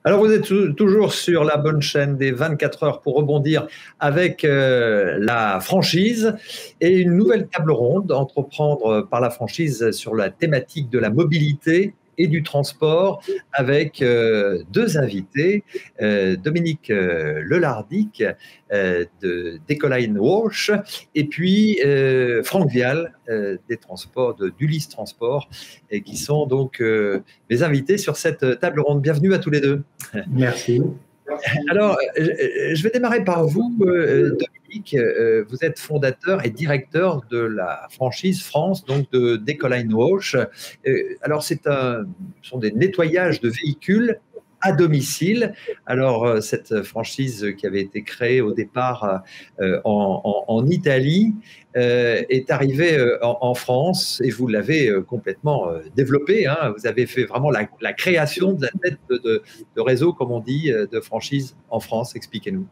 Alors, vous êtes toujours sur la bonne chaîne des 24 heures pour rebondir avec la franchise et une nouvelle table ronde, entreprendre par la franchise sur la thématique de la mobilité et du transport avec deux invités, Dominique Lelardic d'Ecoline Wash et puis Franck Vial des transports, d'Ulysse Transport, et qui sont donc mes invités sur cette table ronde. Bienvenue à tous les deux. Merci. Alors, je vais démarrer par vous, Dominique. Vous êtes fondateur et directeur de la franchise France, donc d'Ecoline Wash. Alors, ce sont des nettoyages de véhicules à domicile. Alors, cette franchise qui avait été créée au départ en Italie est arrivée en France et vous l'avez complètement développée. Hein. Vous avez fait vraiment la création de la tête de réseau, comme on dit, de franchise en France. Expliquez-nous.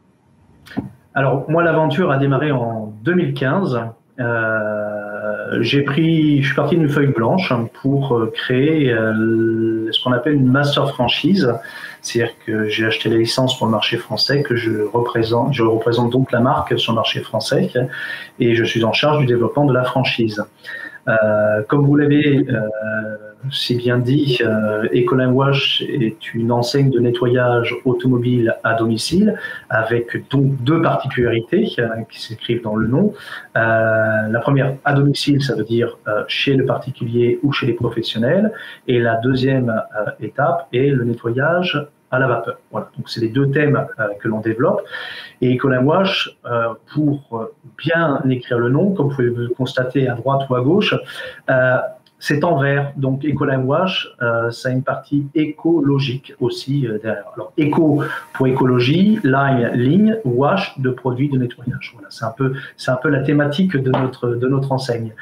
Alors, moi, l'aventure a démarré en 2015. Je suis parti d'une feuille blanche pour créer ce qu'on appelle une master franchise. C'est-à-dire que j'ai acheté la licence pour le marché français, que je représente donc la marque sur le marché français et je suis en charge du développement de la franchise. Comme vous l'avez si bien dit, Ecoline Wash est une enseigne de nettoyage automobile à domicile avec donc deux particularités qui s'écrivent dans le nom. La première, à domicile, ça veut dire chez le particulier ou chez les professionnels. Et la deuxième étape est le nettoyage à la vapeur. Voilà, donc c'est les deux thèmes que l'on développe. Et Ecoline Wash, pour bien écrire le nom, comme vous pouvez le constater à droite ou à gauche, c'est en vert. Donc Ecoline Wash, ça a une partie écologique aussi derrière. Alors éco pour écologie, line, ligne, wash de produits de nettoyage. Voilà, c'est un peu la thématique de notre enseigne.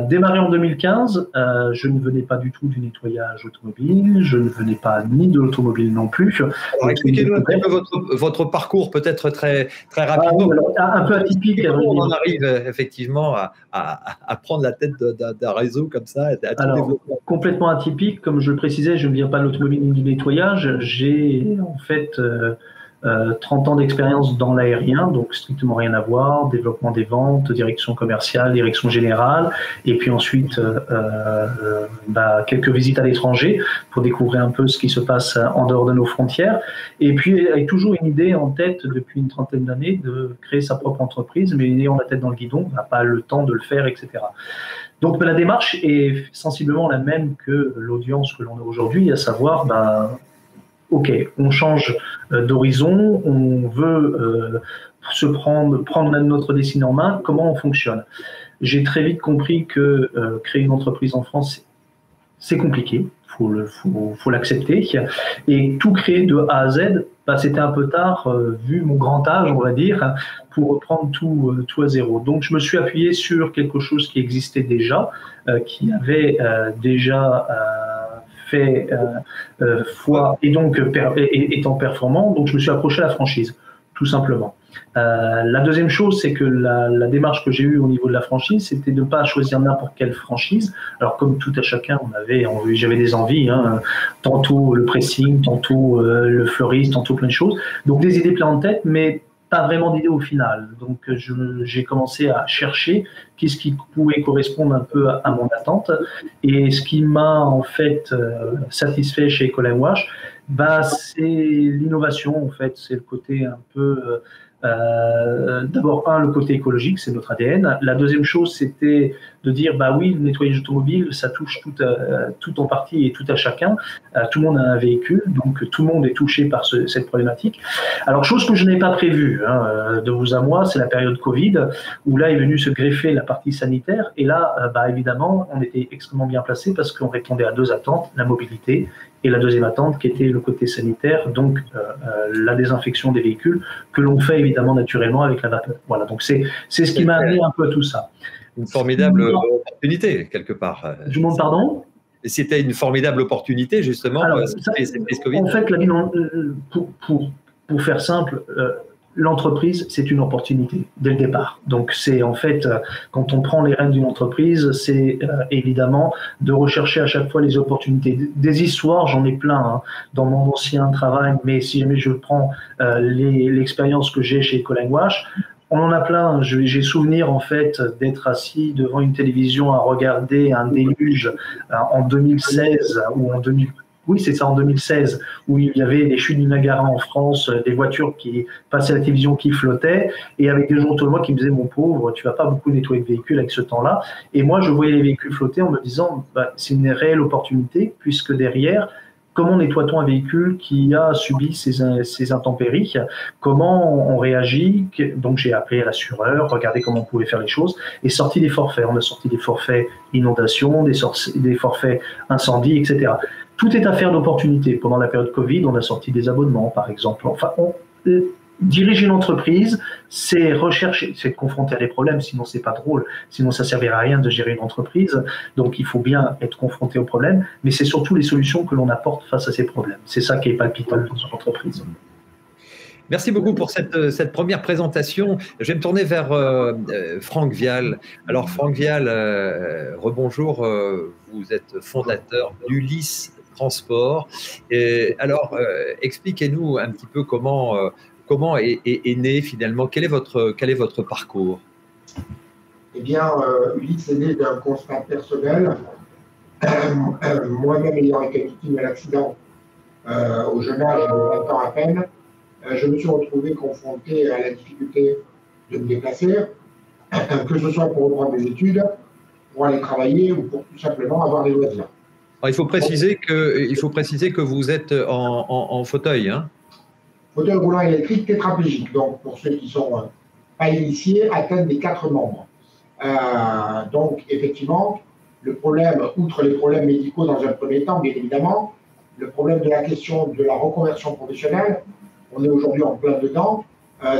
Démarré en 2015, je ne venais pas du tout du nettoyage automobile, je ne venais pas ni de l'automobile non plus. Alors expliquez-nous un petit peu votre parcours, peut-être très rapidement. Un peu atypique. On en arrive effectivement à prendre la tête d'un réseau comme ça. Alors, complètement atypique, comme je le précisais, je ne viens pas de l'automobile ni du nettoyage. J'ai en fait 30 ans d'expérience dans l'aérien, donc strictement rien à voir, développement des ventes, direction commerciale, direction générale, et puis ensuite quelques visites à l'étranger pour découvrir un peu ce qui se passe en dehors de nos frontières, et puis avec toujours une idée en tête depuis une trentaine d'années de créer sa propre entreprise, mais ayant la tête dans le guidon, on n'a pas le temps de le faire, etc. Donc la démarche est sensiblement la même que l'audience que l'on a aujourd'hui, à savoir, ok, on change d'horizon, on veut prendre notre destin en main, comment on fonctionne. J'ai très vite compris que créer une entreprise en France, c'est compliqué, faut l'accepter, et tout créer de A à Z, c'était un peu tard, vu mon grand âge, on va dire, pour reprendre tout à zéro. Donc je me suis appuyé sur quelque chose qui existait déjà, qui avait déjà fait foi et donc étant performant, donc je me suis approché à la franchise, tout simplement. La deuxième chose, c'est que la démarche que j'ai eue au niveau de la franchise, c'était de ne pas choisir n'importe quelle franchise. Alors comme tout à chacun, j'avais des envies, hein, tantôt le pressing, tantôt le fleuriste, tantôt plein de choses. Donc des idées plein en tête, mais pas vraiment d'idée au final. Donc j'ai commencé à chercher qu'est-ce qui pouvait correspondre un peu à mon attente. Et ce qui m'a en fait satisfait chez Ecoline Wash, c'est l'innovation en fait, c'est le côté un peu d'abord le côté écologique, c'est notre ADN. La deuxième chose, c'était de dire oui, le nettoyage automobile, ça touche tout en partie et tout à chacun. Tout le monde a un véhicule, donc tout le monde est touché par cette problématique. Alors, chose que je n'ai pas prévue, de vous à moi, c'est la période Covid, où là est venue se greffer la partie sanitaire. Et là, évidemment, on était extrêmement bien placé parce qu'on répondait à deux attentes, la mobilité et la deuxième attente qui était le côté sanitaire, donc la désinfection des véhicules, que l'on fait évidemment naturellement avec la vapeur. Voilà, donc c'est ce qui m'a amené un peu à tout ça. Une formidable opportunité, quelque part. Je vous demande pardon ? C'était une formidable opportunité, justement. Alors, en fait, pour faire simple, l'entreprise, c'est une opportunité dès le départ. Donc, c'est en fait, quand on prend les rênes d'une entreprise, c'est évidemment de rechercher à chaque fois les opportunités. Des histoires, j'en ai plein hein, dans mon ancien travail, mais si jamais je prends l'expérience que j'ai chez Colin Wash, on en a plein. J'ai souvenir en fait d'être assis devant une télévision à regarder un déluge en 2016 ou en 2000. Oui, c'est ça, en 2016, où il y avait les chutes du Niagara en France, des voitures qui passaient à la télévision qui flottaient, et avec des gens autour de moi qui me disaient, mon pauvre, tu vas pas beaucoup nettoyer de véhicules avec ce temps-là. Et moi, je voyais les véhicules flotter en me disant, bah, c'est une réelle opportunité, puisque derrière, comment nettoie-t-on un véhicule qui a subi ces intempéries? Comment on réagit? Donc, j'ai appelé l'assureur, regardé comment on pouvait faire les choses, et sorti des forfaits. On a sorti des forfaits inondation, des forfaits incendie, etc. Tout est affaire d'opportunité. Pendant la période Covid, on a sorti des abonnements, par exemple. Enfin, diriger une entreprise, c'est rechercher, c'est confronter à des problèmes, sinon c'est pas drôle, sinon ça servirait à rien de gérer une entreprise. Donc il faut bien être confronté aux problèmes, mais c'est surtout les solutions que l'on apporte face à ces problèmes. C'est ça qui est palpitant dans une entreprise. Merci beaucoup pour cette première présentation. Je vais me tourner vers Franck Vial. Alors Franck Vial, rebonjour, vous êtes fondateur d'Ulysse Transport. Alors, expliquez-nous un petit peu comment est né finalement, quel est votre parcours? Eh bien, Ulysse est né d'un constat personnel. Moi-même ayant été victime d'un accident au jeune âge, de 20 ans à peine, je me suis retrouvé confronté à la difficulté de me déplacer, que ce soit pour reprendre des études, pour aller travailler ou pour tout simplement avoir des loisirs. Alors, il faut préciser que vous êtes en fauteuil. Hein. Fauteuil roulant électrique tétraplégique, donc pour ceux qui ne sont pas initiés, atteindre des 4 membres. Donc effectivement, le problème, outre les problèmes médicaux dans un premier temps, bien évidemment, le problème de la question de la reconversion professionnelle, on est aujourd'hui en plein dedans,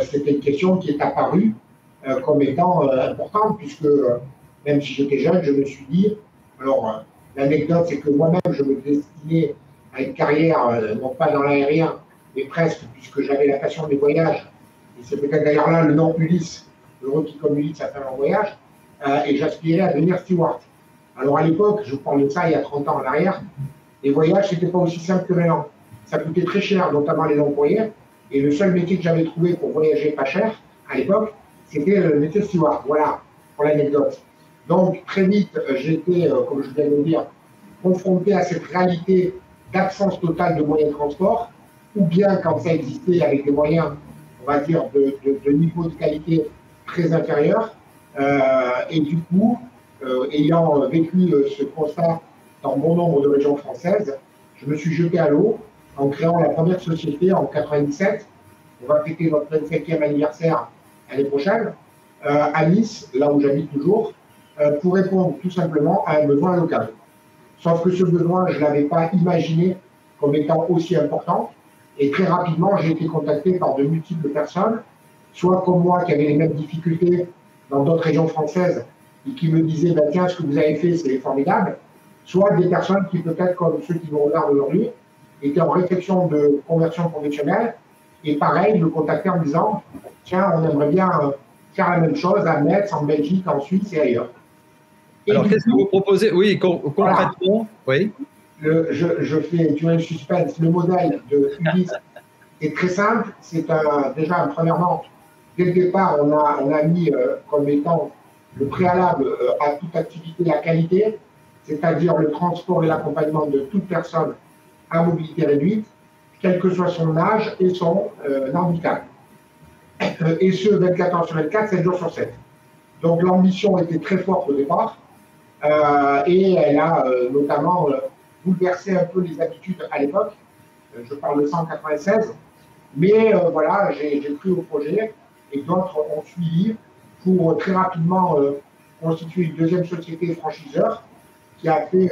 c'était une question qui est apparue comme étant importante, puisque même si j'étais jeune, je me suis dit, alors l'anecdote c'est que moi-même je me destinais à une carrière, non pas dans l'aérien, mais presque, puisque j'avais la passion des voyages, et c'est peut-être d'ailleurs là le nom Ulysse, heureux qui comme Ulysse a fait un voyage, et j'aspirais à devenir steward. Alors à l'époque, je vous parle de ça il y a 30 ans en arrière, les voyages c'était pas aussi simple que maintenant. Ça coûtait très cher, notamment les longs courriers, et le seul métier que j'avais trouvé pour voyager pas cher, à l'époque, c'était le métier de steward. Voilà, pour l'anecdote. Donc, très vite, j'ai été, comme je viens de le dire, confronté à cette réalité d'absence totale de moyens de transport, ou bien quand ça existait avec des moyens, on va dire, de niveau de qualité très inférieur. Et du coup, ayant vécu ce constat dans bon nombre de régions françaises, je me suis jeté à l'eau en créant la première société en 97. On va fêter notre 25e anniversaire l'année prochaine, à Nice, là où j'habite toujours, pour répondre tout simplement à un besoin local. Sauf que ce besoin, je ne l'avais pas imaginé comme étant aussi important. Et très rapidement, j'ai été contacté par de multiples personnes, soit comme moi qui avaient les mêmes difficultés dans d'autres régions françaises et qui me disaient bah, tiens, ce que vous avez fait, c'est formidable, soit des personnes qui, peut-être comme ceux qui nous regardent aujourd'hui, étaient en réflexion de conversion professionnelle et pareil, me contactaient en me disant tiens, on aimerait bien faire la même chose à Metz, en Belgique, en Suisse et ailleurs. Et alors, qu'est-ce que vous proposez? Oui, concrètement, voilà. Oui. Je fais durer le suspense. Le modèle de Ulysse est très simple. C'est déjà, premièrement, dès le départ, on a mis comme étant le préalable à toute activité la qualité, c'est-à-dire le transport et l'accompagnement de toute personne à mobilité réduite, quel que soit son âge et son handicap. Et ce, 24 heures sur 24, 7 jours sur 7. Donc l'ambition était très forte au départ et elle a notamment bouleversé un peu les habitudes à l'époque. Je parle de 196. Mais voilà, j'ai pris au projet et d'autres ont suivi pour très rapidement constituer une deuxième société franchiseur qui a pu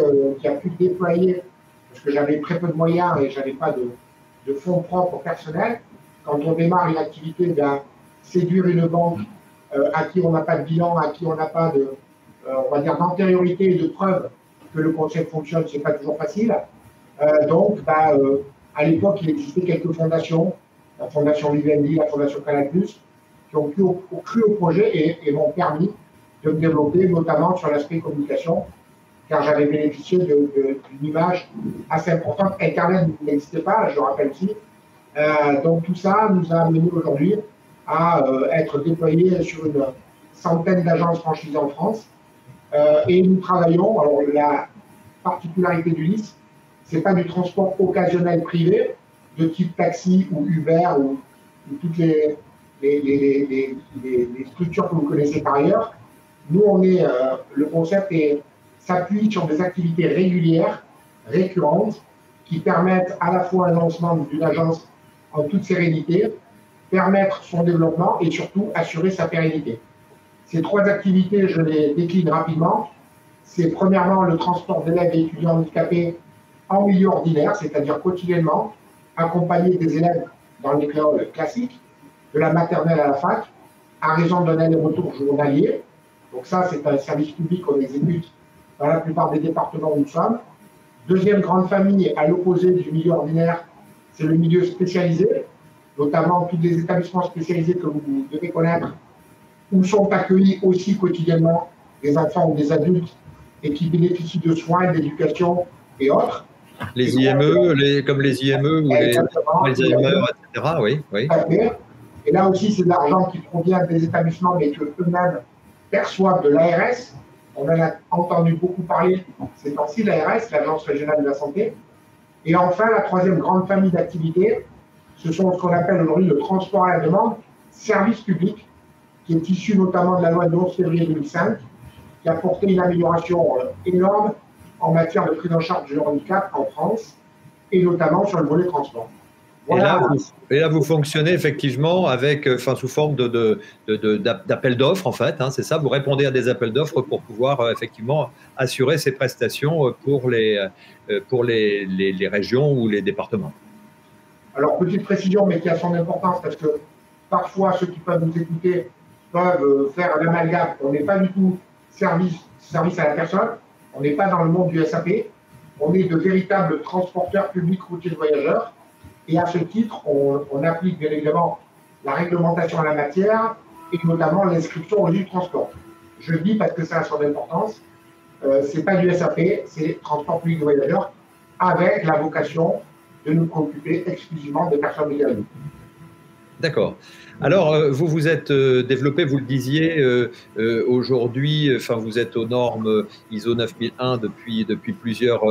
déployer, parce que j'avais très peu de moyens et je n'avais pas de fonds propres personnels. Quand on démarre une activité, bien, séduire une banque à qui on n'a pas de bilan, à qui on n'a pas de, on va dire, d'antériorité et de preuve que le concept fonctionne, c'est pas toujours facile. Donc, à l'époque, il existait quelques fondations la Fondation Vivendi, la Fondation Canal+, qui ont cru au projet et m'ont permis de me développer, notamment sur l'aspect communication, car j'avais bénéficié d'une image assez importante. Internet n'existait pas, je le rappelle aussi. Donc tout ça nous a amené aujourd'hui à être déployés sur une centaine d'agences franchisées en France. Et nous travaillons, alors la particularité du LIS, ce n'est pas du transport occasionnel privé, de type taxi ou Uber ou toutes les structures que vous connaissez par ailleurs. Nous, le concept s'appuie sur des activités régulières, récurrentes, qui permettent à la fois un lancement d'une agence en toute sérénité, permettre son développement et surtout assurer sa pérennité. Ces trois activités, je les décline rapidement. C'est premièrement le transport d'élèves et étudiants handicapés en milieu ordinaire, c'est-à-dire quotidiennement, accompagner des élèves dans l'école classique, de la maternelle à la fac, à raison d'un aller-retour journalier. Donc ça, c'est un service public qu'on exécute dans la plupart des départements où nous sommes. Deuxième grande famille, à l'opposé du milieu ordinaire, c'est le milieu spécialisé, notamment tous les établissements spécialisés que vous devez connaître, où sont accueillis aussi quotidiennement des enfants ou des adultes et qui bénéficient de soins, d'éducation et autres. Les IME, comme les IME ou les Alzheimer, etc. Oui, oui. Et là aussi, c'est de l'argent qui provient des établissements, mais que eux-mêmes perçoivent de l'ARS. On en a entendu beaucoup parler ces temps-ci, l'ARS, l'Agence régionale de la santé. Et enfin, la troisième grande famille d'activités, ce sont ce qu'on appelle aujourd'hui le transport à la demande, service public, qui est issu notamment de la loi du 11 février 2005, qui a porté une amélioration énorme en matière de prise en charge du handicap en France, et notamment sur le volet transport. Voilà. Et là, vous fonctionnez effectivement avec, sous forme d'appel d'offres, en fait, hein, c'est ça, vous répondez à des appels d'offres pour pouvoir effectivement assurer ces prestations pour les régions ou les départements. Alors, petite précision, mais qui a son importance, parce que parfois, ceux qui peuvent nous écouter peuvent faire l'amalgame. On n'est pas du tout service à la personne, on n'est pas dans le monde du SAP, on est de véritables transporteurs publics routiers de voyageurs. Et à ce titre, on applique bien évidemment la réglementation en la matière et notamment l'inscription au registre du transport. Je le dis parce que ça a son importance. Ce n'est pas du SAP, c'est transport public de voyageurs avec la vocation de nous préoccuper exclusivement des personnes handicapées. D'accord. Alors, vous vous êtes développé, vous le disiez, aujourd'hui, vous êtes aux normes ISO 9001 depuis plusieurs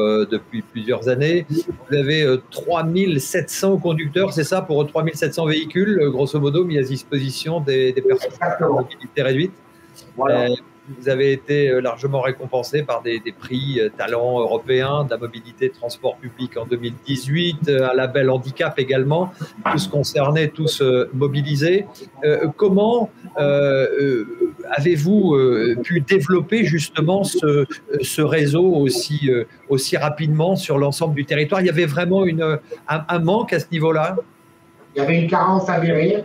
années. Vous avez 3700 conducteurs, c'est ça, pour 3700 véhicules, grosso modo, mis à disposition des personnes à mobilité réduite. Voilà. Vous avez été largement récompensé par des prix talents européens de la mobilité de transport public en 2018, à label handicap également, tous concernés, tous mobilisés. Comment avez-vous pu développer justement ce réseau aussi rapidement sur l'ensemble du territoire? Il y avait vraiment un manque à ce niveau-là? Il y avait une carence avérée.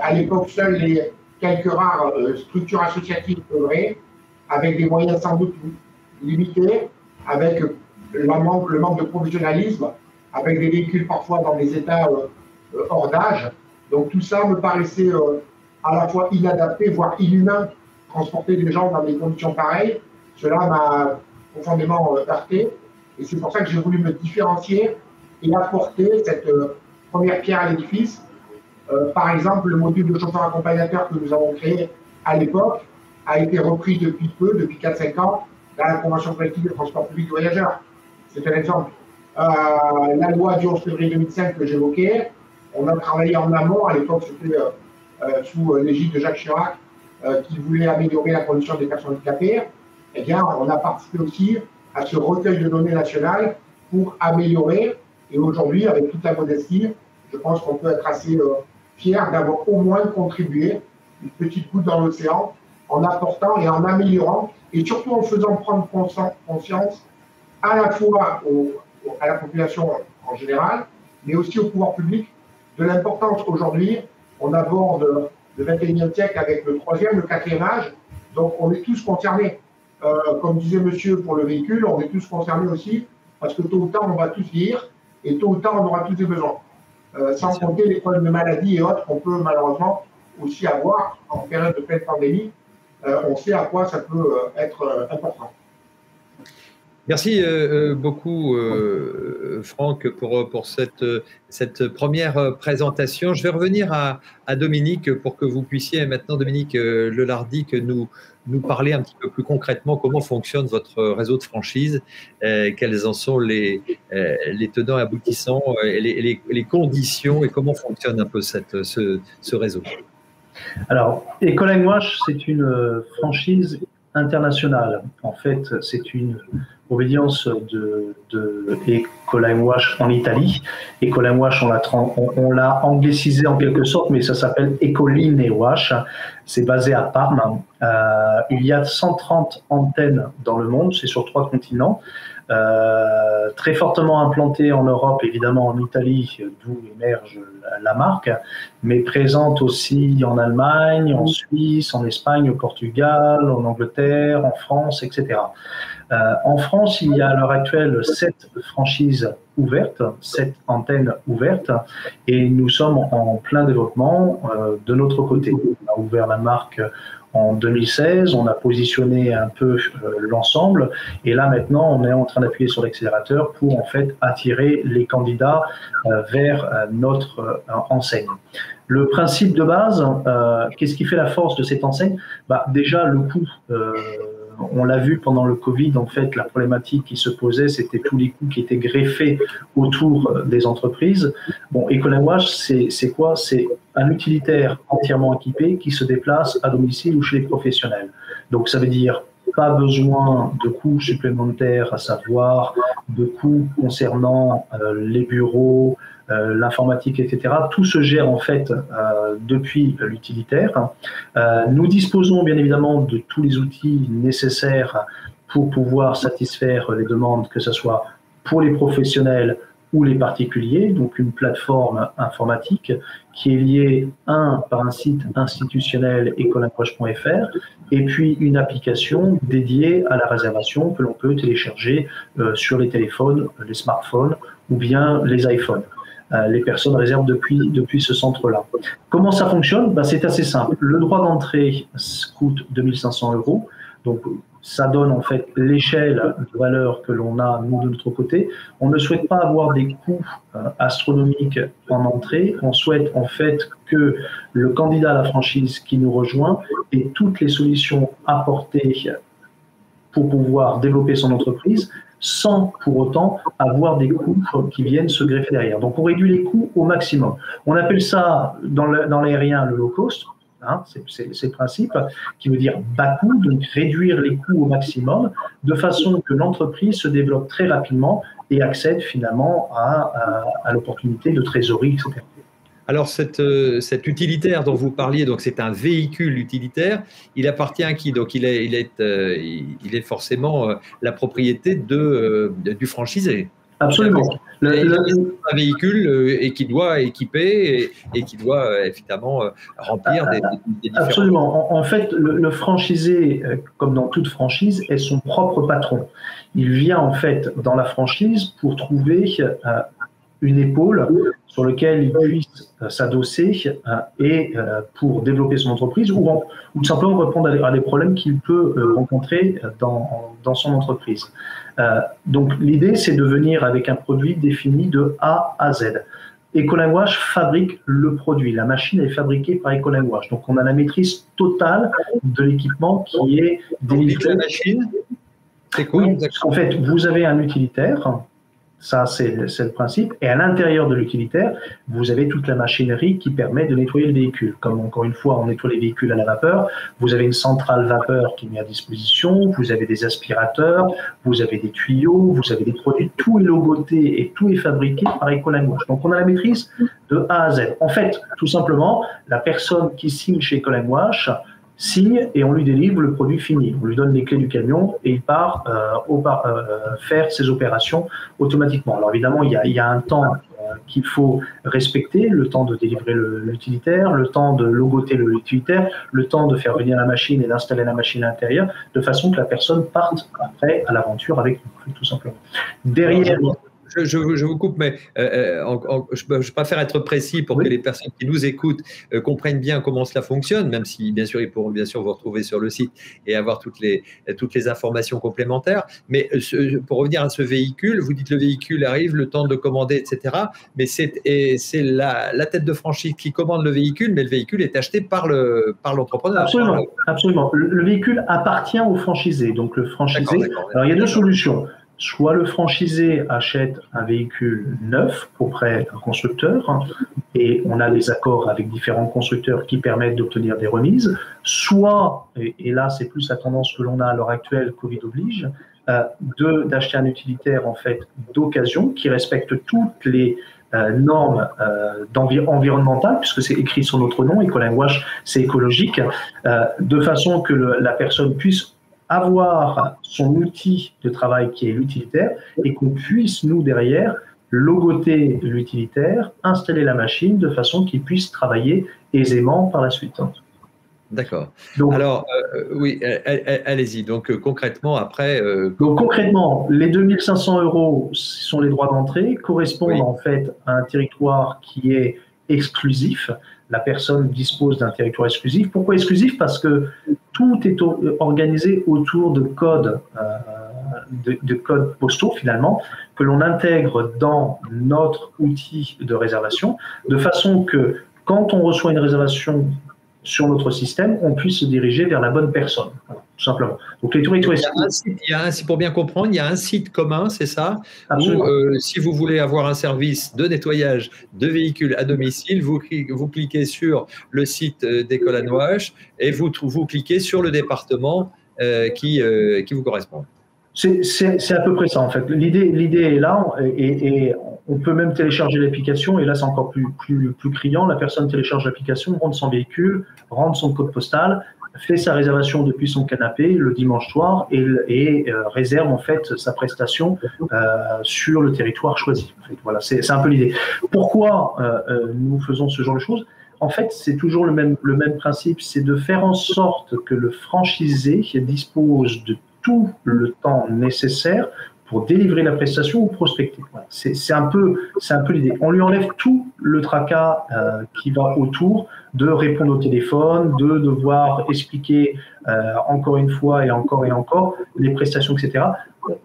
À l'époque, seuls les quelques rares structures associatives œuvraient, avec des moyens sans doute limités, avec le manque de professionnalisme, avec des véhicules parfois dans des états hors d'âge. Donc tout ça me paraissait à la fois inadapté, voire inhumain, transporter des gens dans des conditions pareilles. Cela m'a profondément heurté. Et c'est pour ça que j'ai voulu me différencier et apporter cette première pierre à l'édifice. Par exemple, le module de chauffeur accompagnateur que nous avons créé à l'époque a été repris depuis 4-5 ans, dans la convention collective de transport public de voyageurs. C'est un exemple. La loi du 11 février 2005 que j'évoquais, on a travaillé en amont, à l'époque c'était sous l'égide de Jacques Chirac, qui voulait améliorer la condition des personnes handicapées. Eh bien, on a participé aussi à ce recueil de données nationales pour améliorer. Et aujourd'hui, avec toute la modestie, je pense qu'on peut être assez fier d'avoir au moins contribué une petite goutte dans l'océan en apportant et en améliorant et surtout en faisant prendre conscience à la fois à la population en général, mais aussi au pouvoir public de l'importance aujourd'hui. On aborde le 21e siècle avec le 3e, le 4e âge, donc on est tous concernés. Comme disait monsieur pour le véhicule, on est tous concernés aussi parce que tôt ou tard on va tous vieillir et tôt ou tard on aura tous des besoins. sans compter les problèmes de maladie et autres qu'on peut malheureusement aussi avoir en période de pleine pandémie. On sait à quoi ça peut être important. Merci beaucoup, Franck, pour cette première présentation. Je vais revenir à Dominique pour que vous puissiez maintenant, Dominique Lelardic, nous parler un petit peu plus concrètement comment fonctionne votre réseau de franchise, quels en sont les tenants et aboutissants, les conditions et comment fonctionne un peu ce réseau. Alors, Ecoline Wash, c'est une franchise internationale. En fait, c'est une obédience de Ecoline Wash en Italie. Ecoline Wash, on l'a anglicisé en quelque sorte, mais ça s'appelle Ecoline Wash. C'est basé à Parme. Il y a 130 antennes dans le monde, c'est sur 3 continents. Très fortement implantée en Europe, évidemment en Italie, d'où émerge la marque, mais présente aussi en Allemagne, en Suisse, en Espagne, au Portugal, en Angleterre, en France, etc. En France, il y a à l'heure actuelle 7 franchises ouvertes, 7 antennes ouvertes, et nous sommes en plein développement de notre côté. On a ouvert la marque en 2016, on a positionné un peu l'ensemble, et là maintenant on est en train d'appuyer sur l'accélérateur pour en fait attirer les candidats vers notre enseigne. Le principe de base, qu'est-ce qui fait la force de cette enseigne? Déjà le coût. On l'a vu pendant le Covid, en fait, la problématique qui se posait, c'était tous les coûts qui étaient greffés autour des entreprises. Bon, Ecoline Wash, c'est quoi? C'est un utilitaire entièrement équipé qui se déplace à domicile ou chez les professionnels. Donc, ça veut dire pas besoin de coûts supplémentaires, à savoir de coûts concernant les bureaux, l'informatique, etc. Tout se gère en fait depuis l'utilitaire. Nous disposons bien évidemment de tous les outils nécessaires pour pouvoir satisfaire les demandes, que ce soit pour les professionnels ou les particuliers, donc une plateforme informatique qui est liée par un site institutionnel ecolinewash.fr et puis une application dédiée à la réservation que l'on peut télécharger sur les téléphones, les smartphones ou bien les iPhones. Les personnes réservent depuis ce centre-là. Comment ça fonctionne? C'est assez simple. Le droit d'entrée coûte 2 500 €. Donc, ça donne en fait l'échelle de valeur que l'on a, nous, de notre côté. On ne souhaite pas avoir des coûts astronomiques en entrée. On souhaite en fait que le candidat à la franchise qui nous rejoint ait toutes les solutions apportées pour pouvoir développer son entreprise, sans pour autant avoir des coûts qui viennent se greffer derrière. Donc on réduit les coûts au maximum. On appelle ça dans l'aérien le low cost, hein, c'est le principe, qui veut dire bas coût, donc réduire les coûts au maximum, de façon que l'entreprise se développe très rapidement et accède finalement à l'opportunité de trésorerie, etc. Alors, cet utilitaire dont vous parliez, donc c'est un véhicule utilitaire, il appartient à qui? Donc, il est forcément la propriété du franchisé. Absolument. C'est un véhicule et qui doit équiper et qui doit évidemment remplir des différents... Absolument. En fait, le franchisé, comme dans toute franchise, est son propre patron. Il vient en fait dans la franchise pour trouver une épaule sur laquelle il puisse s'adosser et pour développer son entreprise ou tout simplement répondre à des problèmes qu'il peut rencontrer dans son entreprise. Donc l'idée, c'est de venir avec un produit défini de A à Z. Ecoline Wash fabrique le produit. La machine est fabriquée par Ecoline Wash. Donc on a la maîtrise totale de l'équipement qui est délivré. La machine, c'est quoi? Oui, en fait, vous avez un utilitaire. Ça, c'est le principe. Et à l'intérieur de l'utilitaire, vous avez toute la machinerie qui permet de nettoyer le véhicule. Comme encore une fois, on nettoie les véhicules à la vapeur, vous avez une centrale vapeur qui est mise à disposition, vous avez des aspirateurs, vous avez des tuyaux, vous avez des produits, tout est logoté et tout est fabriqué par Ecoline Wash. Donc, on a la maîtrise de A à Z. En fait, tout simplement, la personne qui signe chez Ecoline Wash signe et on lui délivre le produit fini. On lui donne les clés du camion et il part faire ses opérations automatiquement. Alors évidemment, il y a un temps qu'il faut respecter, le temps de délivrer l'utilitaire, le temps de logoter l'utilitaire, le temps de faire venir la machine et d'installer la machine à l'intérieur, de façon que la personne parte après à l'aventure avec nous, tout simplement. Derrière, je vous coupe, mais je préfère être précis pour que les personnes qui nous écoutent comprennent bien comment cela fonctionne, même si, bien sûr, ils pourront bien sûr vous retrouver sur le site et avoir toutes les informations complémentaires. Mais pour revenir à ce véhicule, vous dites le véhicule arrive, le temps de commander, etc. Mais c'est la tête de franchise qui commande le véhicule, mais le véhicule est acheté par l'entrepreneur. Absolument, absolument. Le véhicule appartient au franchisé. Donc le franchisé, alors il y a deux solutions. Soit le franchisé achète un véhicule neuf auprès d'un constructeur, et on a des accords avec différents constructeurs qui permettent d'obtenir des remises, soit, et là c'est plus la tendance que l'on a à l'heure actuelle, Covid oblige, d'acheter un utilitaire en fait d'occasion qui respecte toutes les normes environnementales, puisque c'est écrit sur notre nom, Ecoline Wash, c'est écologique, de façon que la personne puisse avoir son outil de travail qui est l'utilitaire et qu'on puisse, nous, derrière, logoter l'utilitaire, installer la machine de façon qu'il puisse travailler aisément par la suite. D'accord. Alors, oui, allez-y. Donc, concrètement, après… Donc, concrètement, les 2 500 € sont les droits d'entrée, correspondent en fait à un territoire qui est exclusif. La personne dispose d'un territoire exclusif. Pourquoi exclusif? Parce que tout est organisé autour de codes, de codes postaux finalement, que l'on intègre dans notre outil de réservation, de façon que quand on reçoit une réservation sur notre système, on puisse se diriger vers la bonne personne, voilà, tout simplement. Donc, les territoires pour bien comprendre, il y a un site commun, c'est ça, où si vous voulez avoir un service de nettoyage de véhicules à domicile, vous cliquez sur le site d'Ecoline Wash et vous cliquez sur le département qui vous correspond. C'est à peu près ça, en fait. L'idée est là, et on peut même télécharger l'application, et là, c'est encore plus criant. La personne télécharge l'application, rentre son véhicule, rentre son code postal, fait sa réservation depuis son canapé le dimanche soir et réserve, en fait, sa prestation sur le territoire choisi. En fait, voilà, c'est un peu l'idée. Pourquoi nous faisons ce genre de choses? En fait, c'est toujours le même principe, c'est de faire en sorte que le franchisé dispose de tout le temps nécessaire pour délivrer la prestation ou prospecter. Voilà. C'est un peu l'idée. On lui enlève tout le tracas qui va autour de répondre au téléphone, de devoir expliquer encore une fois et encore les prestations, etc.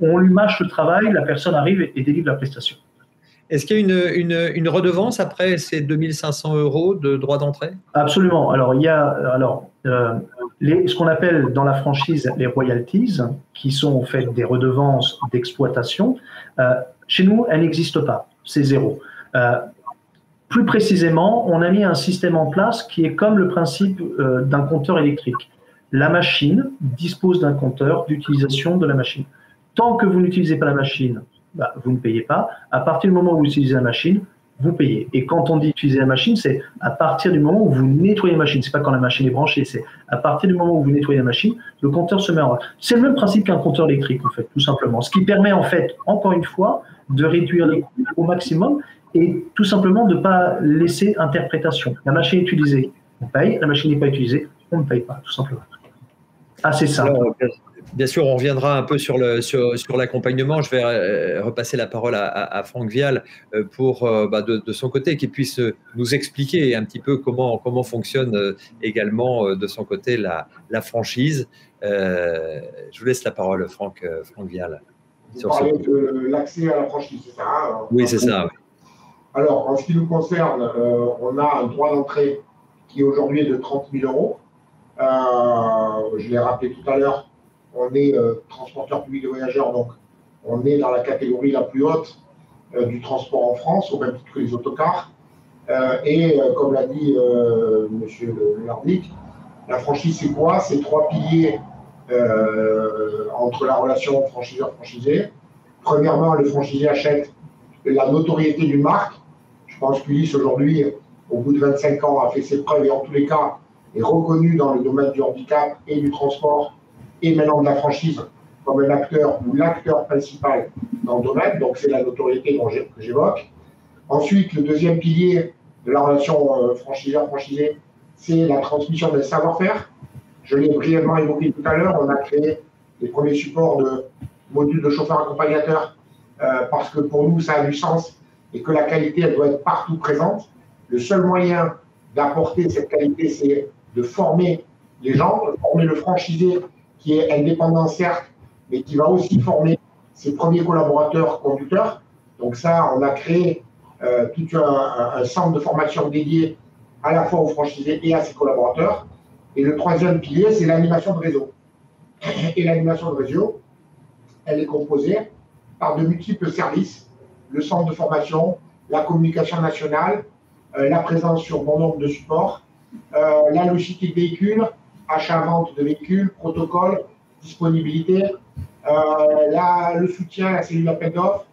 On lui mâche le travail, la personne arrive et délivre la prestation. Est-ce qu'il y a une redevance après ces 2 500 € de droit d'entrée? Absolument. Alors, il y a ce qu'on appelle dans la franchise les royalties, qui sont en fait des redevances d'exploitation. Chez nous, elles n'existent pas. C'est zéro. Plus précisément, on a mis un système en place qui est comme le principe d'un compteur électrique. La machine dispose d'un compteur d'utilisation de la machine. Tant que vous n'utilisez pas la machine, vous ne payez pas. À partir du moment où vous utilisez la machine, vous payez. Et quand on dit utiliser la machine, c'est à partir du moment où vous nettoyez la machine. C'est pas quand la machine est branchée, c'est à partir du moment où vous nettoyez la machine, le compteur se met en route. C'est le même principe qu'un compteur électrique, en fait, tout simplement. Ce qui permet, en fait, encore une fois, de réduire les coûts au maximum et tout simplement de ne pas laisser interprétation. La machine est utilisée, on paye. La machine n'est pas utilisée, on ne paye pas, tout simplement. Assez simple. Alors, bien sûr, on reviendra un peu sur l'accompagnement. Je vais repasser la parole à Franck Vial pour, de son côté, qu'il puisse nous expliquer un petit peu comment fonctionne également de son côté la franchise. Je vous laisse la parole, Franck Vial. Vous parlez de l'accès à la franchise, c'est ça, hein? Oui, c'est ça. Oui. Alors, en ce qui nous concerne, on a un droit d'entrée qui aujourd'hui est de 30 000 €. Je l'ai rappelé tout à l'heure. On est transporteur public de voyageurs, donc on est dans la catégorie la plus haute du transport en France, au même titre que les autocars. Comme l'a dit M. Lardic, la franchise, c'est quoi? C'est 3 piliers entre la relation franchiseur-franchisé. Premièrement, le franchisé achète la notoriété d'une marque. Je pense qu'Ulysse, aujourd'hui, au bout de 25 ans, a fait ses preuves et en tous les cas est reconnu dans le domaine du handicap et du transport et maintenant de la franchise comme un acteur ou l'acteur principal dans le domaine. Donc, c'est la notoriété que j'évoque. Ensuite, le deuxième pilier de la relation franchiseur-franchisé, c'est la transmission d'un savoir-faire. Je l'ai brièvement évoqué tout à l'heure. On a créé les premiers supports de modules de chauffeur accompagnateur parce que pour nous, ça a du sens et que la qualité, elle doit être partout présente. Le seul moyen d'apporter cette qualité, c'est de former les gens, former le franchisé qui est indépendant, certes, mais qui va aussi former ses premiers collaborateurs conducteurs. Donc ça, on a créé tout un centre de formation dédié à la fois aux franchisés et à ses collaborateurs. Et le troisième pilier, c'est l'animation de réseau. Et l'animation de réseau, elle est composée par de multiples services, le centre de formation, la communication nationale, la présence sur bon nombre de supports, la logistique véhicule, achat-vente de véhicules, protocole, disponibilité, le soutien, la cellule appel d'offres.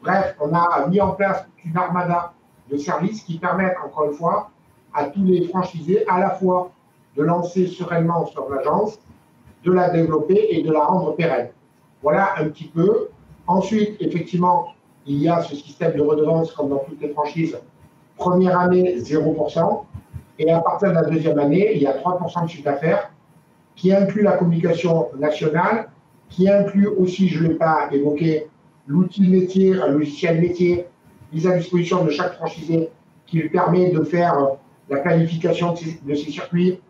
Bref, on a mis en place une armada de services qui permettent, encore une fois, à tous les franchisés à la fois de lancer sereinement sur l'agence, de la développer et de la rendre pérenne. Voilà un petit peu. Ensuite, effectivement, il y a ce système de redevance comme dans toutes les franchises. Première année, 0%. Et à partir de la deuxième année, il y a 3% de chiffre d'affaires qui inclut la communication nationale, qui inclut aussi, je ne l'ai pas évoqué, l'outil métier, un logiciel métier mis à disposition de chaque franchisé qui lui permet de faire la planification de ses circuits,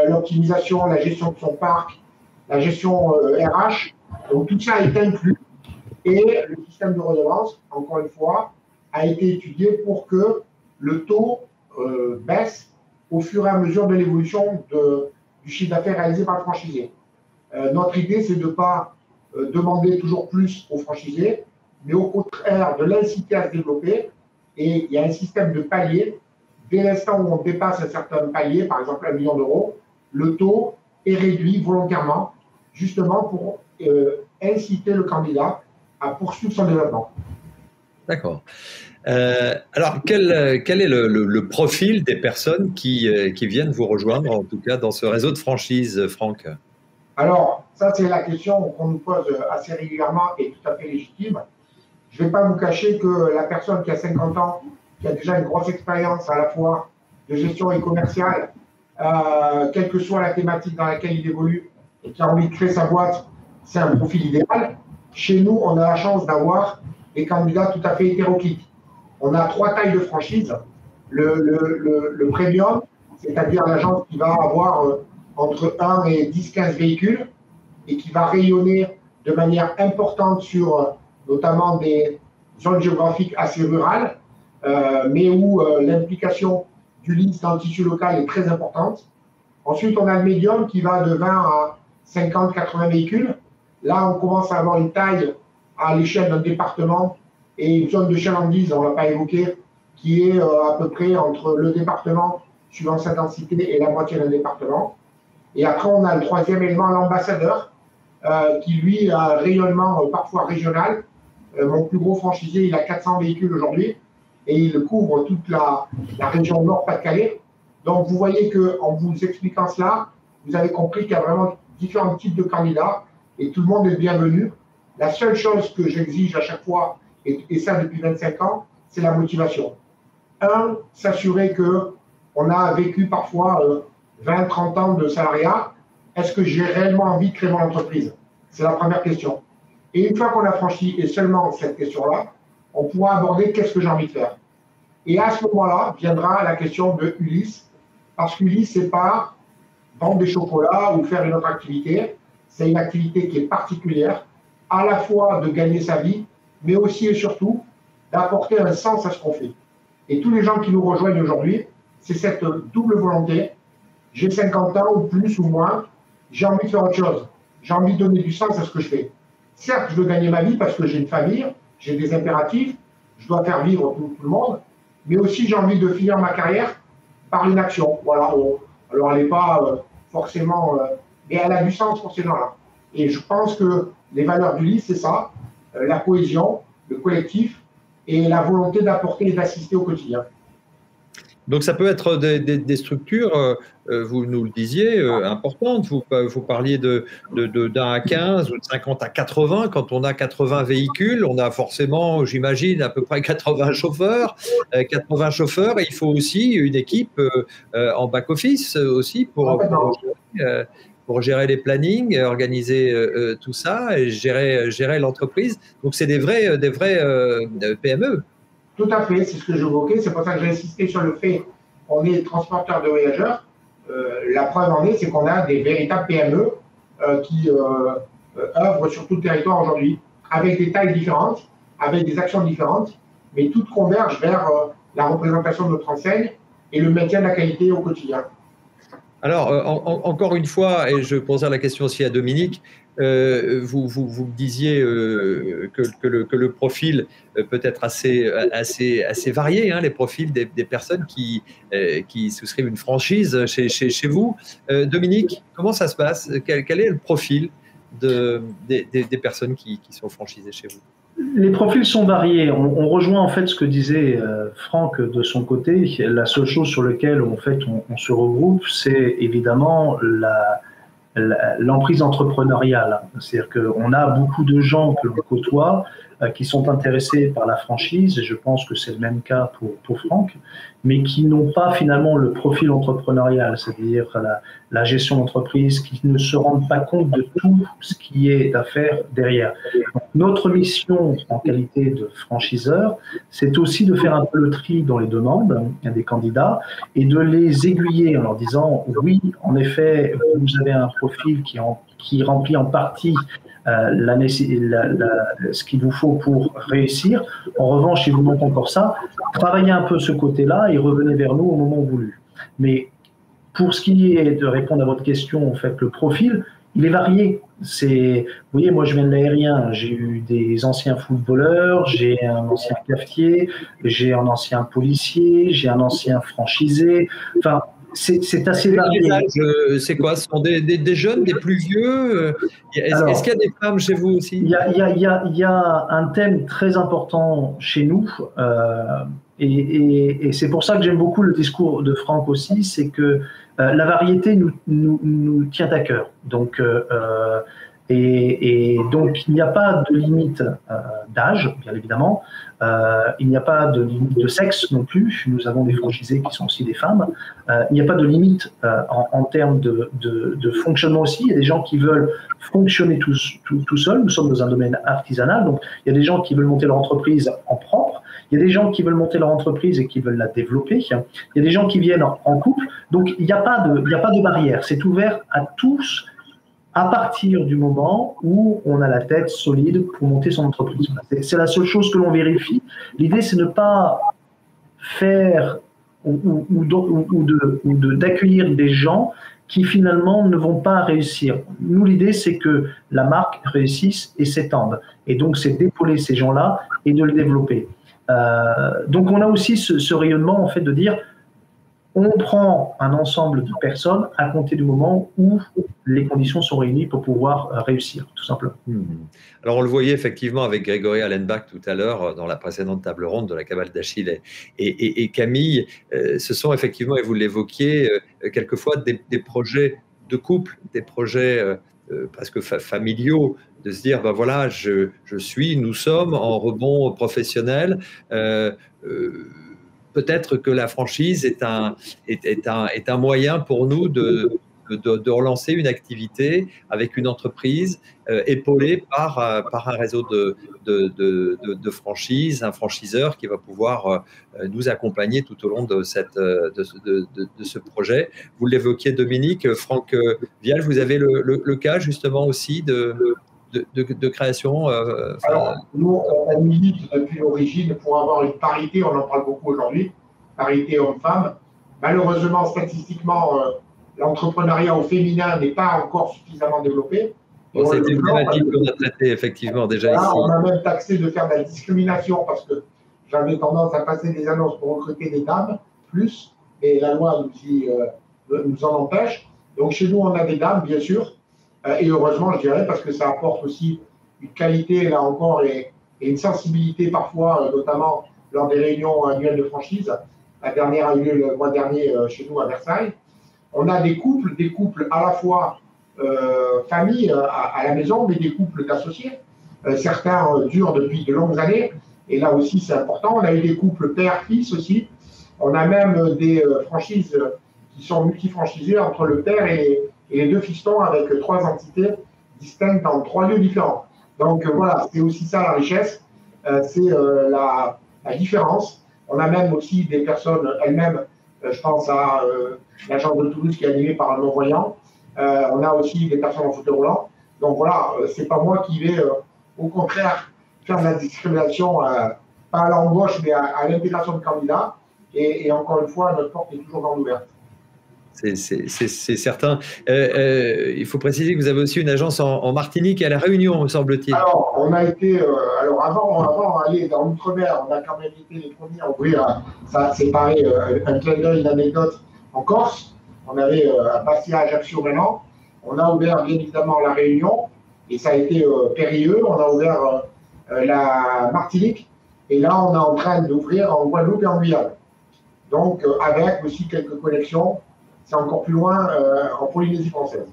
l'optimisation, la gestion de son parc, la gestion RH. Donc tout ça est inclus. Et le système de redevance, encore une fois, a été étudié pour que le taux baisse au fur et à mesure de l'évolution du chiffre d'affaires réalisé par le franchisé. Notre idée, c'est de ne pas demander toujours plus aux franchisés, mais au contraire de l'inciter à se développer. Et il y a un système de paliers. Dès l'instant où on dépasse un certain palier, par exemple 1 million d'euros, le taux est réduit volontairement, justement pour inciter le candidat à poursuivre son développement. D'accord. Alors, quel est le profil des personnes qui viennent vous rejoindre, en tout cas dans ce réseau de franchise, Franck? Alors, ça, c'est la question qu'on nous pose assez régulièrement et tout à fait légitime. Je ne vais pas vous cacher que la personne qui a 50 ans, qui a déjà une grosse expérience à la fois de gestion et commerciale, quelle que soit la thématique dans laquelle il évolue et qui a envie de créer sa boîte, c'est un profil idéal. Chez nous, on a la chance d'avoir des candidats tout à fait hétéroclites. On a 3 tailles de franchise. Le premium, c'est-à-dire l'agence qui va avoir entre 1 et 10-15 véhicules et qui va rayonner de manière importante sur notamment des zones géographiques assez rurales, mais où l'implication du leads dans le tissu local est très importante. Ensuite, on a le médium qui va de 20 à 50-80 véhicules. Là, on commence à avoir une taille à l'échelle d'un département et une zone de chalandise, on ne l'a pas évoqué, qui est à peu près entre le département, suivant sa densité, et la moitié d'un département. Et après, on a le troisième élément, l'ambassadeur, qui lui a un rayonnement parfois régional. Mon plus gros franchisé, il a 400 véhicules aujourd'hui et il couvre toute la région Nord-Pas-de-Calais. Donc, vous voyez qu'en vous expliquant cela, vous avez compris qu'il y a vraiment différents types de candidats et tout le monde est bienvenu. La seule chose que j'exige à chaque fois, et ça depuis 25 ans, c'est la motivation. Un, s'assurer qu'on a vécu parfois 20-30 ans de salariat. Est-ce que j'ai réellement envie de créer mon entreprise? C'est la première question. Et une fois qu'on a franchi, et seulement cette question-là, on pourra aborder qu'est-ce que j'ai envie de faire. Et à ce moment-là, viendra la question de Ulysse, parce qu'Ulysse, c'est pas vendre des chocolats ou faire une autre activité. C'est une activité qui est particulière, à la fois de gagner sa vie, mais aussi et surtout d'apporter un sens à ce qu'on fait. Et tous les gens qui nous rejoignent aujourd'hui, c'est cette double volonté. J'ai 50 ans ou plus ou moins, j'ai envie de faire autre chose. J'ai envie de donner du sens à ce que je fais. Certes, je veux gagner ma vie parce que j'ai une famille, j'ai des impératifs, je dois faire vivre tout le monde, mais aussi j'ai envie de finir ma carrière par une action. Voilà. Alors, elle n'est pas forcément... mais elle a du sens pour ces gens-là. Et je pense que les valeurs du livre, c'est ça, la cohésion, le collectif et la volonté d'apporter et d'assister au quotidien. Donc, ça peut être des structures, vous nous le disiez, importantes. Vous parliez d'1 à 15 ou de 50 à 80. Quand on a 80 véhicules, on a forcément, j'imagine, à peu près 80 chauffeurs. 80 chauffeurs, et il faut aussi une équipe en back-office aussi pour pour gérer les plannings, organiser tout ça, et gérer l'entreprise. Donc, c'est des vrais PME. Tout à fait, c'est ce que j'évoquais. C'est pour ça que j'ai insisté sur le fait qu'on est transporteur de voyageurs. La preuve en est, c'est qu'on a des véritables PME qui œuvrent sur tout le territoire aujourd'hui, avec des tailles différentes, avec des actions différentes, mais toutes convergent vers la représentation de notre enseigne et le maintien de la qualité au quotidien. Alors, encore une fois, et je poserai la question aussi à Dominique, vous me disiez que le profil peut être assez varié, hein, les profils des personnes qui souscrivent une franchise chez vous. Dominique, comment ça se passe? Quel est le profil des personnes qui sont franchisées chez vous? Les profils sont variés. On rejoint en fait ce que disait Franck de son côté. La seule chose sur laquelle on se regroupe, c'est évidemment l'emprise entrepreneuriale. C'est-à-dire qu'on a beaucoup de gens que l'on côtoie qui sont intéressés par la franchise, et je pense que c'est le même cas pour Franck, mais qui n'ont pas finalement le profil entrepreneurial, c'est-à-dire la gestion d'entreprise, qui ne se rendent pas compte de tout ce qui est à faire derrière. Donc, notre mission en qualité de franchiseur, c'est aussi de faire un peu le tri dans les demandes des candidats et de les aiguiller en leur disant « oui, en effet, vous avez un profil qui remplit en partie ce qu'il vous faut pour réussir. En revanche, il vous manque encore ça. Travaillez un peu ce côté-là et revenez vers nous au moment voulu. » Mais pour ce qui est de répondre à votre question, en fait, le profil, il est varié. Vous voyez, moi, je viens de l'aérien. J'ai eu des anciens footballeurs, j'ai un ancien cafetier, j'ai un ancien policier, j'ai un ancien franchisé. Enfin, c'est assez varié. C'est quoi? Ce sont des jeunes, des plus vieux? Est-ce qu'il y a des femmes chez vous aussi? Il y a un thème très important chez nous, et c'est pour ça que j'aime beaucoup le discours de Franck aussi, c'est que la variété nous tient à cœur. Donc, donc, il n'y a pas de limite d'âge, bien évidemment. Il n'y a pas de limite de sexe non plus. Nous avons des franchisés qui sont aussi des femmes. Il n'y a pas de limite en termes de fonctionnement aussi. Il y a des gens qui veulent fonctionner tout seuls. Nous sommes dans un domaine artisanal. Donc, il y a des gens qui veulent monter leur entreprise en propre. Il y a des gens qui veulent monter leur entreprise et qui veulent la développer. Il y a des gens qui viennent en couple. Donc, il n'y a pas de barrière. C'est ouvert à tous, à partir du moment où on a la tête solide pour monter son entreprise. C'est la seule chose que l'on vérifie. L'idée, c'est de ne pas faire ou d'accueillir des gens qui finalement ne vont pas réussir. Nous, l'idée, c'est que la marque réussisse et s'étende. Et donc, c'est d'épauler ces gens-là et de le développer. Donc, on a aussi ce rayonnement, en fait, de dire on prend un ensemble de personnes à compter du moment où les conditions sont réunies pour pouvoir réussir, tout simplement. Alors, on le voyait effectivement avec Grégory Allenbach tout à l'heure dans la précédente table ronde de la Cavale d'Achille et Camille. Ce sont effectivement, et vous l'évoquiez, quelquefois des projets de couple, des projets presque familiaux, de se dire, ben voilà, nous sommes en rebond professionnel. Peut-être que la franchise est un moyen pour nous de relancer une activité avec une entreprise épaulée par un réseau de franchises, un franchiseur qui va pouvoir nous accompagner tout au long de ce projet. Vous l'évoquiez, Dominique. Franck Vial, vous avez le cas justement aussi de création. Alors, nous, on milite depuis l'origine pour avoir une parité, on en parle beaucoup aujourd'hui, parité homme-femme. Malheureusement, statistiquement, l'entrepreneuriat au féminin n'est pas encore suffisamment développé. C'est une thématique qu'on a traitée effectivement déjà ici. On a même taxé de faire de la discrimination parce que j'avais tendance à passer des annonces pour recruter des dames, plus, et la loi nous en empêche. Donc chez nous, on a des dames, bien sûr. Et heureusement, je dirais, parce que ça apporte aussi une qualité, là encore, et une sensibilité parfois, notamment lors des réunions annuelles de franchise. La dernière a eu lieu le mois dernier chez nous à Versailles. On a des couples à la fois famille à la maison, mais des couples d'associés. Certains durent depuis de longues années, et là aussi c'est important. On a eu des couples père-fils aussi. On a même des franchises qui sont multifranchisées entre le père et et les 2 fistons avec 3 entités distinctes dans 3 lieux différents. Donc voilà, c'est aussi ça la richesse, c'est la différence. On a même aussi des personnes elles-mêmes, je pense à l'agence de Toulouse qui est animée par un non-voyant. On a aussi des personnes en fauteuil roulant. Donc voilà, c'est pas moi qui vais au contraire faire de la discrimination, pas à l'embauche, mais à l'intégration de candidats. Et encore une fois, notre porte est toujours grande ouverte. C'est certain. Il faut préciser que vous avez aussi une agence en Martinique et à La Réunion, me semble-t-il. Alors, on a été, alors avant d'aller dans l'outre-mer, on a quand même été les premiers à ouvrir, ça c'est pareil, un clin d'œil, une anecdote en Corse. On avait à Bastia, Ajaccio maintenant. On a ouvert bien évidemment La Réunion et ça a été périlleux. On a ouvert la Martinique et là on est en train d'ouvrir en Guadeloupe et en Guyane. Donc avec aussi quelques connexions. C'est encore plus loin en Polynésie française.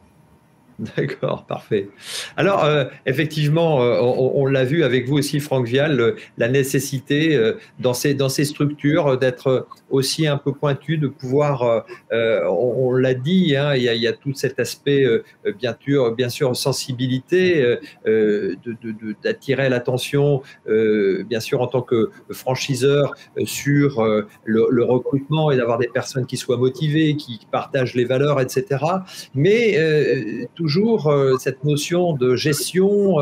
D'accord, parfait. Alors, effectivement, on l'a vu avec vous aussi, Franck Vial, la nécessité dans ces structures d'être aussi un peu pointu, de pouvoir, on l'a dit, hein, il y a tout cet aspect, bien sûr, sensibilité, d'attirer l'attention, bien sûr, en tant que franchiseur, sur le recrutement et d'avoir des personnes qui soient motivées, qui partagent les valeurs, etc. Mais toujours cette notion de gestion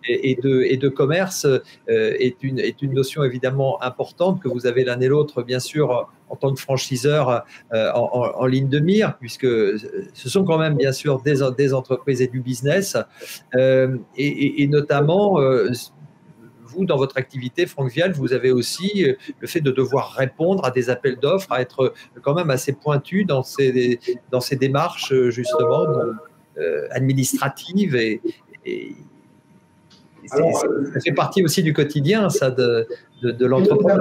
et de commerce est une notion évidemment importante que vous avez l'un et l'autre, bien sûr, en tant que franchiseur en ligne de mire, puisque ce sont quand même, bien sûr, des entreprises et du business. Et notamment, vous, dans votre activité, Franck Vial, vous avez aussi le fait de devoir répondre à des appels d'offres, à être quand même assez pointu dans ces démarches, justement, administrative alors, ça fait partie aussi du quotidien, ça, de l'entreprise.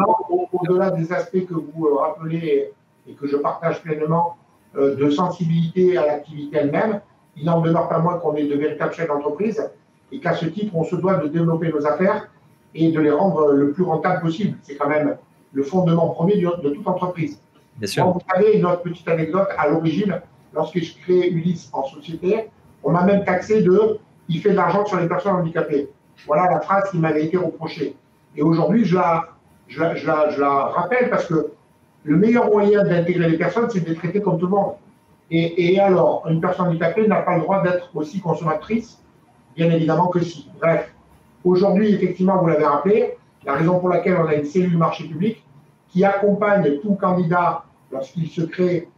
Au-delà des aspects que vous rappelez et que je partage pleinement, de sensibilité à l'activité elle-même, il n'en demeure pas moins qu'on est de véritables chefs d'entreprise et qu'à ce titre, on se doit de développer nos affaires et de les rendre le plus rentables possible. C'est quand même le fondement premier de toute entreprise. Bien sûr. Bon, vous savez, une autre petite anecdote, à l'origine, lorsque je crée Ulysse en société, on m'a même taxé de « il fait de l'argent sur les personnes handicapées ». Voilà la phrase qui m'avait été reprochée. Et aujourd'hui, je la rappelle parce que le meilleur moyen d'intégrer les personnes, c'est de les traiter comme tout le monde. Et alors, une personne handicapée n'a pas le droit d'être aussi consommatrice? Bien évidemment que si. Bref, aujourd'hui, effectivement, vous l'avez rappelé, la raison pour laquelle on a une cellule marché public qui accompagne tout candidat lorsqu'il se crée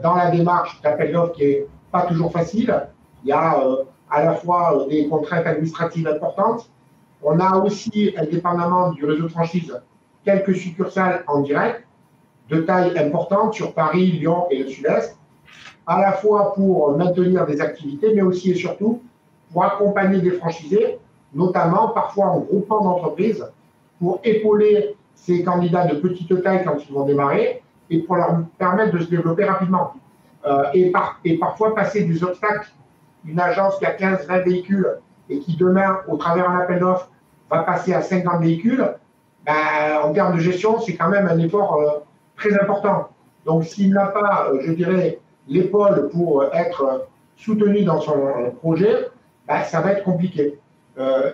dans la démarche d'appel d'offres qui n'est pas toujours facile. Il y a à la fois des contraintes administratives importantes. On a aussi, indépendamment du réseau de franchise, quelques succursales en direct de taille importante sur Paris, Lyon et le Sud-Est, à la fois pour maintenir des activités, mais aussi et surtout pour accompagner des franchisés, notamment parfois en groupement d'entreprises, pour épauler ces candidats de petite taille quand ils vont démarrer et pour leur permettre de se développer rapidement. Et parfois passer des obstacles. Une agence qui a 15-20 véhicules et qui demain, au travers d'un appel d'offres, va passer à 50 véhicules, ben, en termes de gestion, c'est quand même un effort très important. Donc s'il n'a pas, je dirais, l'épaule pour être soutenu dans son projet, ben, ça va être compliqué.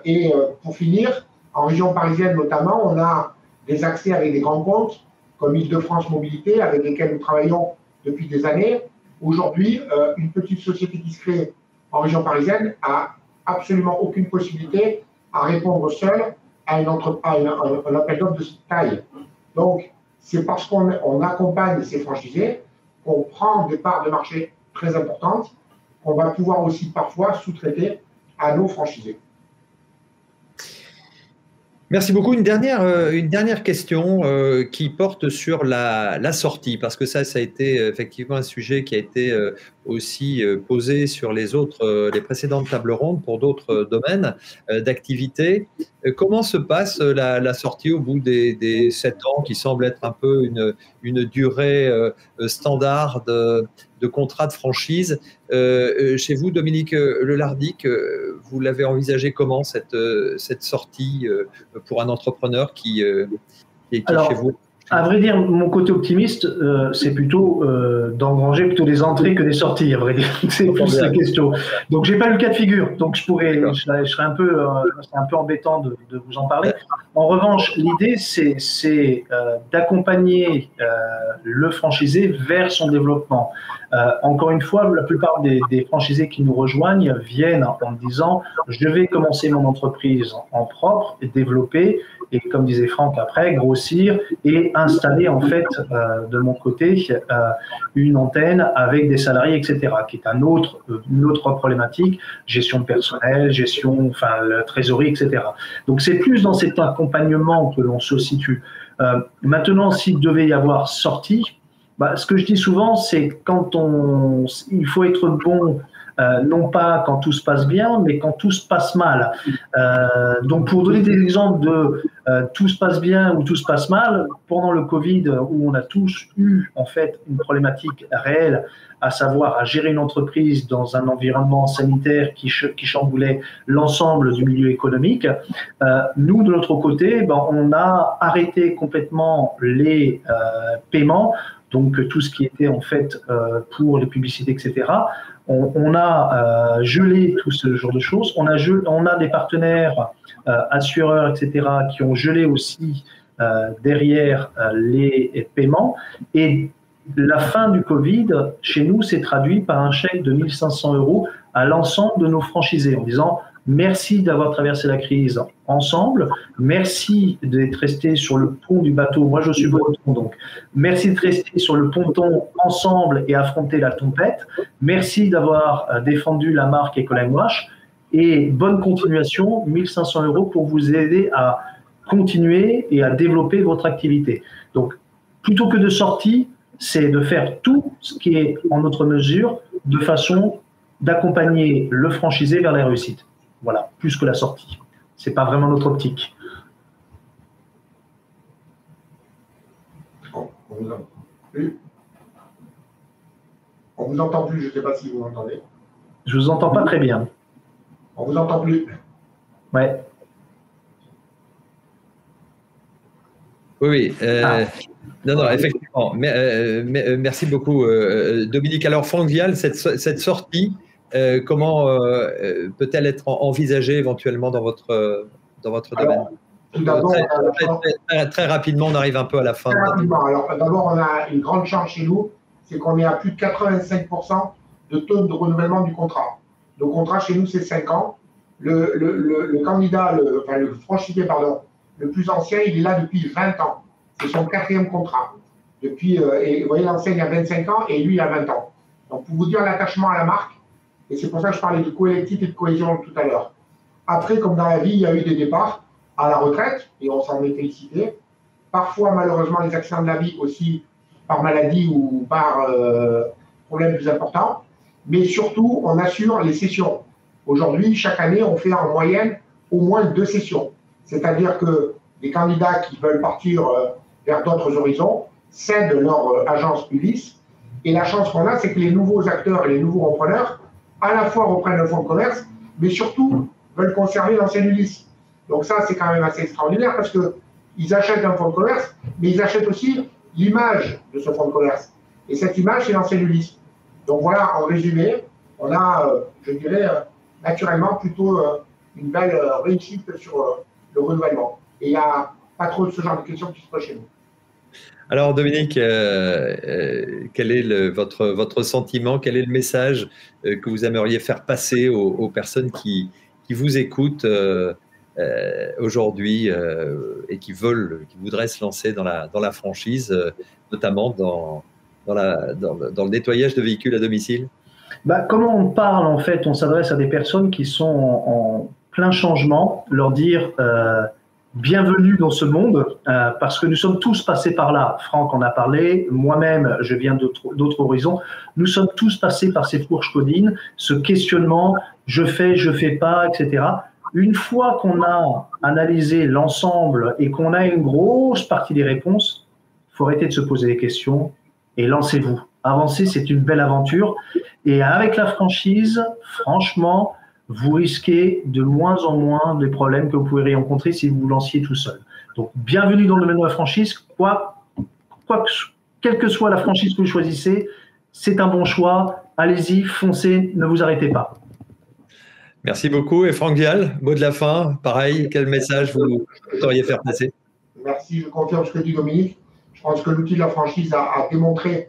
Et pour finir, en région parisienne notamment, on a des accès avec des grands comptes, comme Île-de-France Mobilité, avec lesquels nous travaillons depuis des années. Aujourd'hui, une petite société qui se crée en région parisienne a absolument aucune possibilité à répondre seule à un appel d'offres de cette taille. Donc, c'est parce qu'on accompagne ces franchisés qu'on prend des parts de marché très importantes, qu'on va pouvoir aussi parfois sous-traiter à nos franchisés. Merci beaucoup. Une dernière question qui porte sur la sortie, parce que ça a été effectivement un sujet qui a été aussi posé sur les précédentes tables rondes pour d'autres domaines d'activité. Comment se passe la sortie au bout des 7 ans, qui semble être un peu une durée standard de contrat de franchise? Chez vous, Dominique Lelardic, vous l'avez envisagé comment cette sortie pour un entrepreneur qui est chez vous? À vrai dire, mon côté optimiste, c'est plutôt d'engranger plutôt des entrées que des sorties, à vrai dire. C'est plus la question. Donc, j'ai pas eu le cas de figure, donc je serais un peu embêtant de vous en parler. En revanche, l'idée, c'est d'accompagner le franchisé vers son développement. Encore une fois, la plupart des franchisés qui nous rejoignent viennent en disant « je vais commencer mon entreprise en propre et développer ». Et comme disait Franck après, grossir et installer en fait de mon côté une antenne avec des salariés, etc., qui est une autre problématique, gestion de personnel, la trésorerie, etc. Donc c'est plus dans cet accompagnement que l'on se situe. Maintenant, s'il devait y avoir sortie, ce que je dis souvent, c'est il faut être bon. Non pas quand tout se passe bien, mais quand tout se passe mal. Donc, pour donner des exemples de tout se passe bien ou tout se passe mal, pendant le Covid, où on a tous eu en fait une problématique réelle, à savoir à gérer une entreprise dans un environnement sanitaire qui chamboulait l'ensemble du milieu économique, nous, de notre côté, on a arrêté complètement les paiements, donc tout ce qui était en fait pour les publicités, etc. On a gelé tout ce genre de choses. On a des partenaires assureurs, etc., qui ont gelé aussi derrière les paiements. Et la fin du Covid, chez nous, s'est traduit par un chèque de 1 500 € à l'ensemble de nos franchisés en disant « Merci d'avoir traversé la crise ensemble. Merci d'être resté sur le pont du bateau. » Moi, je suis breton, donc merci de rester sur le ponton ensemble et affronter la tempête. Merci d'avoir défendu la marque Ecoline Wash et bonne continuation, 1 500 € pour vous aider à continuer et à développer votre activité. Donc, plutôt que de sortie, c'est de faire tout ce qui est en notre mesure de façon d'accompagner le franchisé vers la réussite. Voilà, plus que la sortie. Ce n'est pas vraiment notre optique. On vous entend plus. On vous entend plus, je ne sais pas si vous m'entendez. Je ne vous entends pas très bien. On vous entend plus. Ouais. Oui, non, effectivement. Merci beaucoup, Dominique. Alors, Franck Vial, cette sortie, comment peut-elle être envisagée éventuellement dans votre domaine? Tout d'abord, très rapidement, on arrive un peu à la fin. Très rapidement. Alors, d'abord, on a une grande chance chez nous, c'est qu'on est à plus de 85% de taux de renouvellement du contrat. Le contrat chez nous, c'est 5 ans. Le candidat, le franchisé, pardon, le plus ancien, il est là depuis 20 ans. C'est son 4e contrat. Et vous voyez, l'enseigne a 25 ans et lui, il a 20 ans. Donc, pour vous dire l'attachement à la marque, et c'est pour ça que je parlais de collectif et de cohésion tout à l'heure. Après, comme dans la vie, il y a eu des départs à la retraite, et on s'en est félicité. Parfois, malheureusement, les accidents de la vie aussi, par maladie ou par problème plus important. Mais surtout, on assure les sessions. Aujourd'hui, chaque année, on fait en moyenne au moins 2 sessions. C'est-à-dire que les candidats qui veulent partir vers d'autres horizons cèdent leur agence Ulysse. Et la chance qu'on a, c'est que les nouveaux acteurs et les nouveaux repreneurs, à la fois reprennent le fonds de commerce, mais surtout veulent conserver l'ancien Ulysse. Donc ça, c'est quand même assez extraordinaire parce qu'ils achètent un fonds de commerce, mais ils achètent aussi l'image de ce fonds de commerce. Et cette image, c'est l'ancien Ulysse. Donc voilà, en résumé, on a, je dirais, naturellement plutôt une belle réussite sur le renouvellement. Et il n'y a pas trop de ce genre de questions qui se posent chez nous. Alors Dominique, quel est votre sentiment, quel est le message que vous aimeriez faire passer aux personnes qui vous écoutent aujourd'hui et qui voudraient se lancer dans la franchise, notamment dans le nettoyage de véhicules à domicile? Comment on parle en fait, on s'adresse à des personnes qui sont en plein changement, leur dire bienvenue dans ce monde, parce que nous sommes tous passés par là. Franck en a parlé, moi-même, je viens d'autres horizons. Nous sommes tous passés par ces fourches codines, ce questionnement, je fais pas, etc. Une fois qu'on a analysé l'ensemble et qu'on a une grosse partie des réponses, il faut arrêter de se poser des questions et lancez-vous. Avancer, c'est une belle aventure. Et avec la franchise, franchement, vous risquez de moins en moins les problèmes que vous pouvez rencontrer si vous vous lanciez tout seul. Donc, bienvenue dans le domaine de la franchise. Quoi quelle que soit la franchise que vous choisissez, c'est un bon choix. Allez-y, foncez, ne vous arrêtez pas. Merci beaucoup. Et Franck Vial, mot de la fin, pareil, quel message vous souhaiteriez faire passer? Merci, je confirme ce que dit Dominique. Je pense que l'outil de la franchise a démontré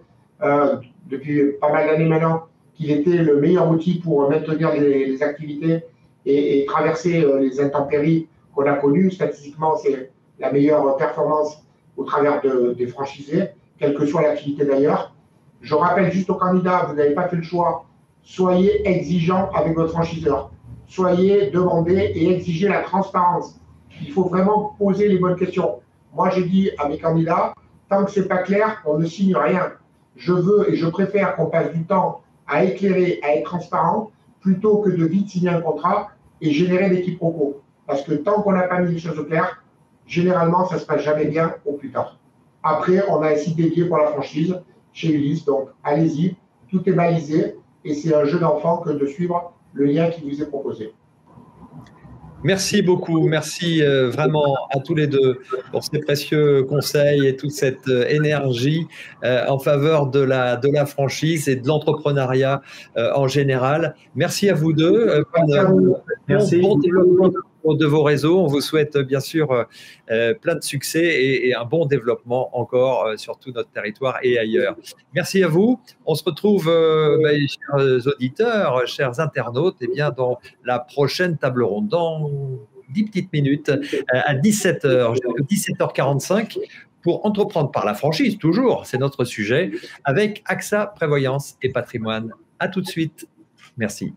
depuis pas mal d'années maintenant qu'il était le meilleur outil pour maintenir les activités et traverser les intempéries qu'on a connues. Statistiquement, c'est la meilleure performance au travers des franchisés, quelle que soit l'activité d'ailleurs. Je rappelle juste aux candidats, vous n'avez pas fait le choix, soyez exigeants avec votre franchiseur. Soyez, demandez et exigez la transparence. Il faut vraiment poser les bonnes questions. Moi, j'ai dit à mes candidats, tant que ce n'est pas clair, on ne signe rien. Je veux et je préfère qu'on passe du temps à éclairer, à être transparent, plutôt que de vite signer un contrat et générer des quiproquos. Parce que tant qu'on n'a pas mis les choses au clair, généralement, ça ne se passe jamais bien au plus tard. Après, on a un site dédié pour la franchise chez Ulysse, donc allez-y, tout est balisé et c'est un jeu d'enfant que de suivre le lien qui vous est proposé. Merci beaucoup, merci vraiment à tous les deux pour ces précieux conseils et toute cette énergie en faveur de la franchise et de l'entrepreneuriat en général. Merci à vous deux. Bon développement de vos réseaux. On vous souhaite bien sûr plein de succès et un bon développement encore sur tout notre territoire et ailleurs. Merci à vous. On se retrouve, chers auditeurs, chers internautes, bien, dans la prochaine table ronde, dans 10 petites minutes, à 17h, 17h45, pour entreprendre par la franchise, toujours, c'est notre sujet, avec AXA Prévoyance et Patrimoine. À tout de suite. Merci.